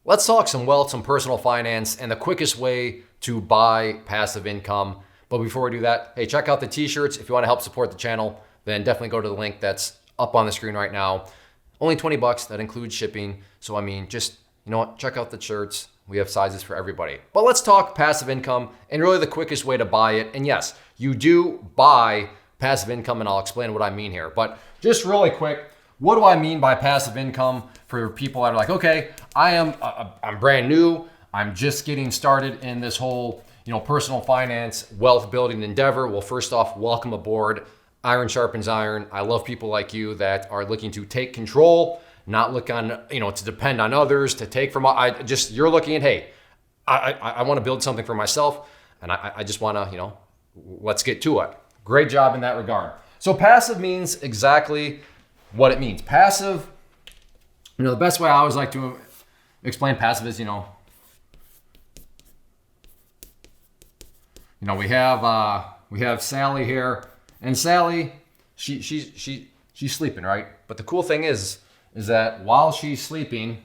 Let's talk some wealth, some personal finance, and the quickest way to buy passive income. But before we do that, hey, check out the t-shirts. If you want to help support the channel, then definitely go to the link that's up on the screen right now. Only $20, that includes shipping. So I mean, just, you know what, check out the shirts. We have sizes for everybody. But let's talk passive income and really the quickest way to buy it. And yes, you do buy passive income, and I'll explain what I mean here. But just really quick, what do I mean by passive income for people that are like, okay, I'm brand new. I'm just getting started in this whole, personal finance, wealth building endeavor. Well, first off, welcome aboard. Iron sharpens iron. I love people like you that are looking to take control, not look on, to depend on others, to take from, you're looking at, hey, I want to build something for myself, and I just want to, let's get to it. Great job in that regard. So passive means exactly what it means. Passive, the best way I always like to explain passive is, we have Sally here, and Sally, she's sleeping, right? But the cool thing is that while she's sleeping,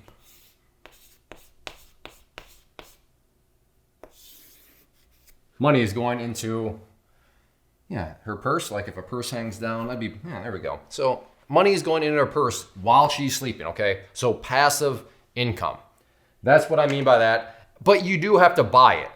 money is going into, her purse. Like if a purse hangs down, there we go. So money is going into her purse while she's sleeping, okay? So passive income. That's what I mean by that. But you do have to buy it,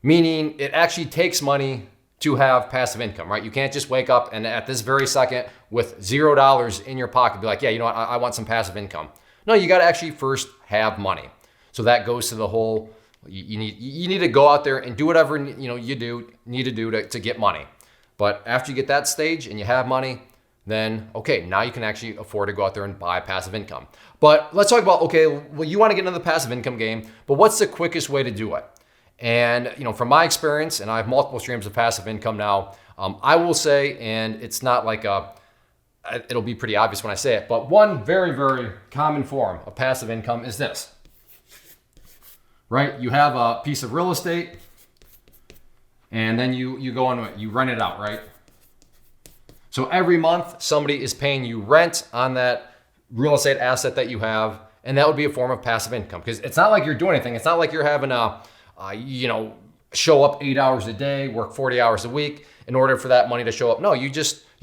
meaning it actually takes money to have passive income, right? You can't just wake up and at this very second with $0 in your pocket be like, yeah, I want some passive income. No, you got to actually first have money. So that goes to the whole, you need to go out there and do whatever you need to do to get money. But after you get that stage and you have money, then okay, now you can actually afford to go out there and buy passive income. But let's talk about, okay, well, you want to get into the passive income game, but what's the quickest way to do it? And from my experience, and I have multiple streams of passive income now, I will say, and it's not like it'll be pretty obvious when I say it, but one very, very common form of passive income is this, right? You have a piece of real estate, and then you go into it, you rent it out, right? So every month, somebody is paying you rent on that real estate asset that you have, and that would be a form of passive income, because it's not like you're doing anything. It's not like you're having show up 8 hours a day, work 40 hours a week in order for that money to show up. No, you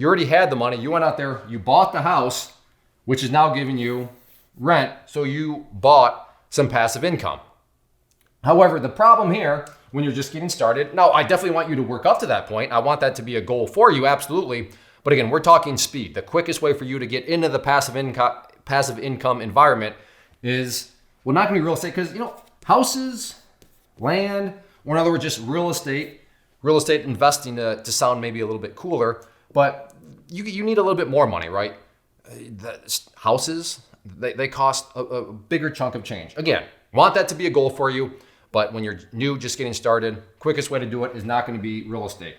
already had the money. You went out there, you bought the house, which is now giving you rent. So you bought some passive income. However, the problem here, when you're just getting started, now I definitely want you to work up to that point. I want that to be a goal for you, absolutely. But again, we're talking speed. The quickest way for you to get into the passive income environment is, well, not gonna be real estate, because houses, land, or in other words, just real estate investing to sound maybe a little bit cooler, but you need a little bit more money, right? The houses, they cost a bigger chunk of change. Again, want that to be a goal for you, but when you're new, just getting started, quickest way to do it is not going to be real estate.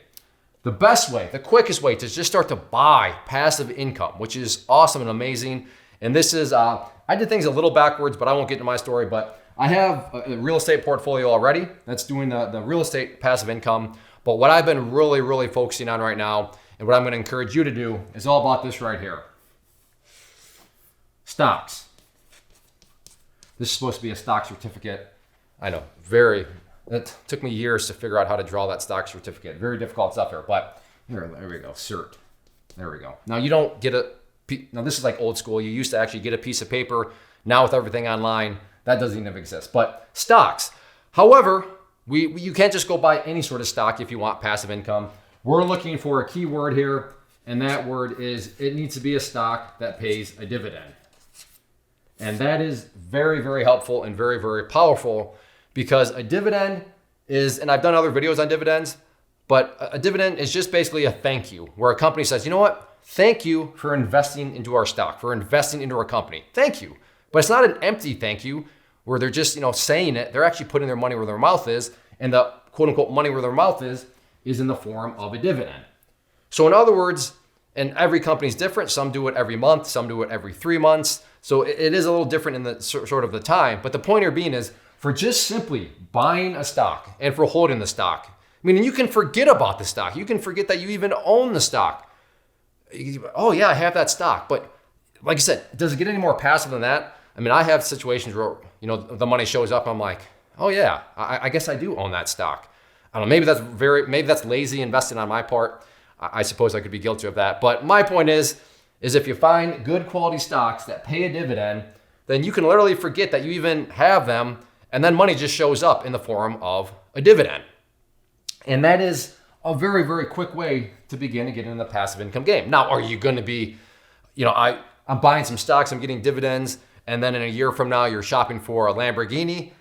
The best way, the quickest way to just start to buy passive income, which is awesome and amazing. And this is, I did things a little backwards, but I won't get into my story, but I have a real estate portfolio already that's doing the real estate passive income. But what I've been really, really focusing on right now, and what I'm going to encourage you to do, is all about this right here. Stocks. This is supposed to be a stock certificate. I know, it took me years to figure out how to draw that stock certificate. Very difficult stuff here, but there we go, cert. There we go. Now you don't get now this is like old school. You used to actually get a piece of paper. Now with everything online, that doesn't even exist. But stocks, however, you can't just go buy any sort of stock if you want passive income. We're looking for a key word here, and that word is, it needs to be a stock that pays a dividend. And that is very, very helpful and very, very powerful, because a dividend is, and I've done other videos on dividends, but a dividend is just basically a thank you, where a company says, you know what? Thank you for investing into our stock, for investing into our company. Thank you. But it's not an empty thank you where they're just, saying it. They're actually putting their money where their mouth is, and the quote unquote money where their mouth is in the form of a dividend. So in other words, and every company is different. Some do it every month, some do it every 3 months. So it is a little different in the sort of the time. But the point here being is, for just simply buying a stock and for holding the stock, meaning you can forget about the stock. You can forget that you even own the stock. Oh yeah, I have that stock. But like I said, does it get any more passive than that? I mean, I have situations where, the money shows up. I'm like, oh yeah, I guess I do own that stock. I don't know, maybe that's lazy investing on my part. I suppose I could be guilty of that. But my point is if you find good quality stocks that pay a dividend, then you can literally forget that you even have them, and then money just shows up in the form of a dividend. And that is a very, very quick way to begin to get into the passive income game. Now, are you going to be, I'm buying some stocks, I'm getting dividends, and then in a year from now, you're shopping for a Lamborghini?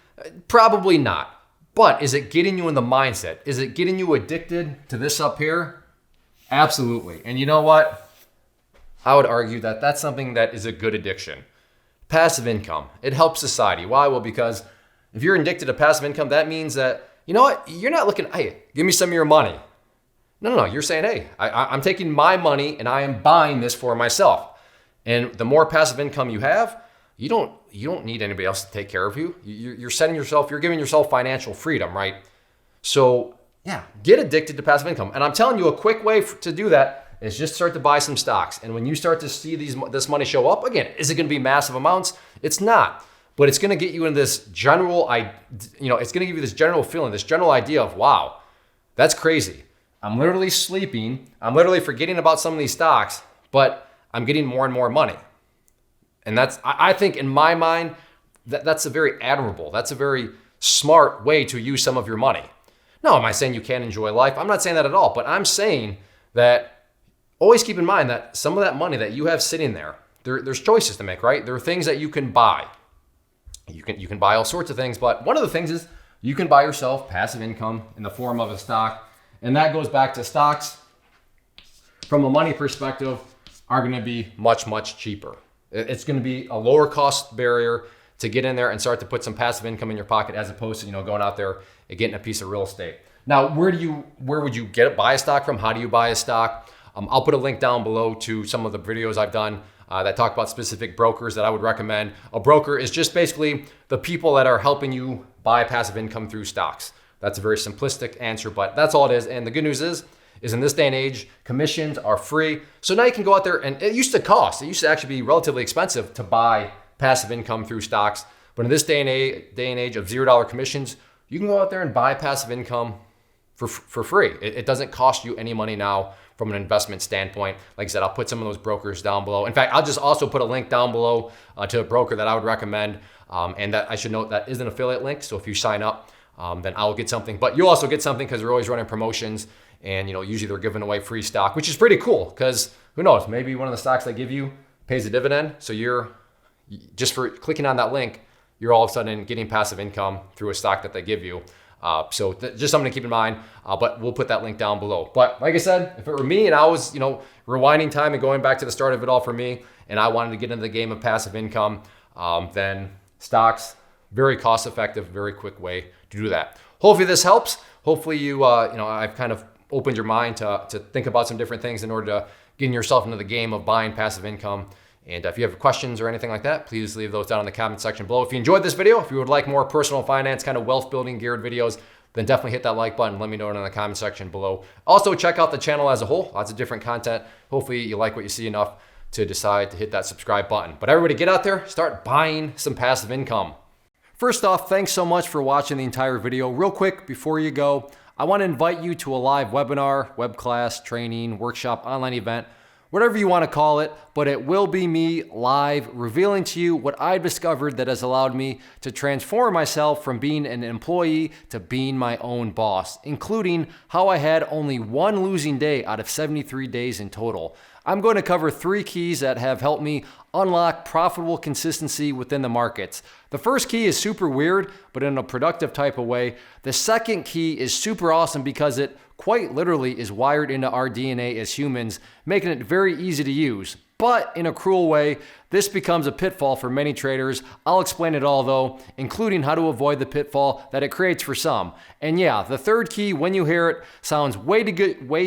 Probably not. But is it getting you in the mindset? Is it getting you addicted to this up here? Absolutely. And you know what? I would argue that that's something that is a good addiction. Passive income. It helps society. Why? Well, because if you're addicted to passive income, that means that, you know what? You're not looking, hey, give me some of your money. No. You're saying, hey, I'm taking my money and I am buying this for myself. And the more passive income you have, you don't need anybody else to take care of you. You're giving yourself financial freedom, right? So yeah, get addicted to passive income. And I'm telling you, a quick way to do that is just start to buy some stocks. And when you start to see this money show up, again, is it going to be massive amounts? It's not. But it's going to get you in this general, it's going to give you this general feeling, this general idea of, wow, that's crazy. I'm literally sleeping. I'm literally forgetting about some of these stocks, but I'm getting more and more money. And I think in my mind, that's a very admirable, that's a very smart way to use some of your money. Now, am I saying you can't enjoy life? I'm not saying that at all, but I'm saying that always keep in mind that some of that money that you have sitting there's choices to make, right? There are things that you can buy. You can buy all sorts of things, but one of the things is you can buy yourself passive income in the form of a stock. And that goes back to stocks from a money perspective are going to be much, much cheaper. It's going to be a lower cost barrier to get in there and start to put some passive income in your pocket as opposed to, going out there and getting a piece of real estate. Now, where would you buy a stock from? How do you buy a stock? I'll put a link down below to some of the videos I've done that talk about specific brokers that I would recommend. A broker is just basically the people that are helping you buy passive income through stocks. That's a very simplistic answer, but that's all it is. And the good news is in this day and age, commissions are free. So now you can go out there, and it used to actually be relatively expensive to buy passive income through stocks. But in this day and age of $0 commissions, you can go out there and buy passive income for free. It doesn't cost you any money now from an investment standpoint. Like I said, I'll put some of those brokers down below. In fact, I'll just also put a link down below to a broker that I would recommend. And that I should note that is an affiliate link. So if you sign up, then I'll get something. But you'll also get something because they're always running promotions. And usually they're giving away free stock, which is pretty cool because who knows, maybe one of the stocks they give you pays a dividend. So you're just for clicking on that link, you're all of a sudden getting passive income through a stock that they give you. So just something to keep in mind, but we'll put that link down below. But like I said, if it were me and I was, rewinding time and going back to the start of it all for me, and I wanted to get into the game of passive income, then stocks, very cost effective, very quick way to do that. Hopefully this helps. Hopefully you, I've kind of opened your mind to think about some different things in order to getting yourself into the game of buying passive income. And if you have questions or anything like that, please leave those down in the comment section below. If you enjoyed this video, if you would like more personal finance, kind of wealth building geared videos, then definitely hit that like button. Let me know it in the comment section below. Also, check out the channel as a whole. Lots of different content. Hopefully you like what you see enough to decide to hit that subscribe button. But everybody get out there, start buying some passive income. First off, thanks so much for watching the entire video. Real quick, before you go, I want to invite you to a live webinar, web class, training, workshop, online event, whatever you want to call it, but it will be me live revealing to you what I've discovered that has allowed me to transform myself from being an employee to being my own boss, including how I had only one losing day out of 73 days in total. I'm going to cover 3 keys that have helped me unlock profitable consistency within the markets. The first key is super weird, but in a productive type of way. The second key is super awesome because it quite literally is wired into our DNA as humans, making it very easy to use. But in a cruel way, this becomes a pitfall for many traders. I'll explain it all though, including how to avoid the pitfall that it creates for some. And yeah, the third key, when you hear it, sounds way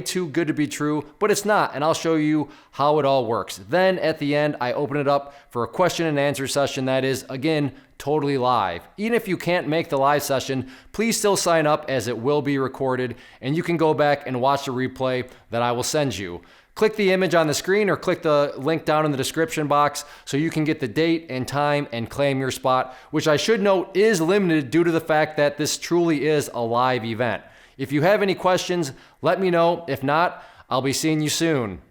too good to be true, but it's not, and I'll show you how it all works. Then at the end, I open it up for a question and answer session that is, again, totally live. Even if you can't make the live session, please still sign up as it will be recorded, and you can go back and watch the replay that I will send you. Click the image on the screen or click the link down in the description box so you can get the date and time and claim your spot, which I should note is limited due to the fact that this truly is a live event. If you have any questions, let me know. If not, I'll be seeing you soon.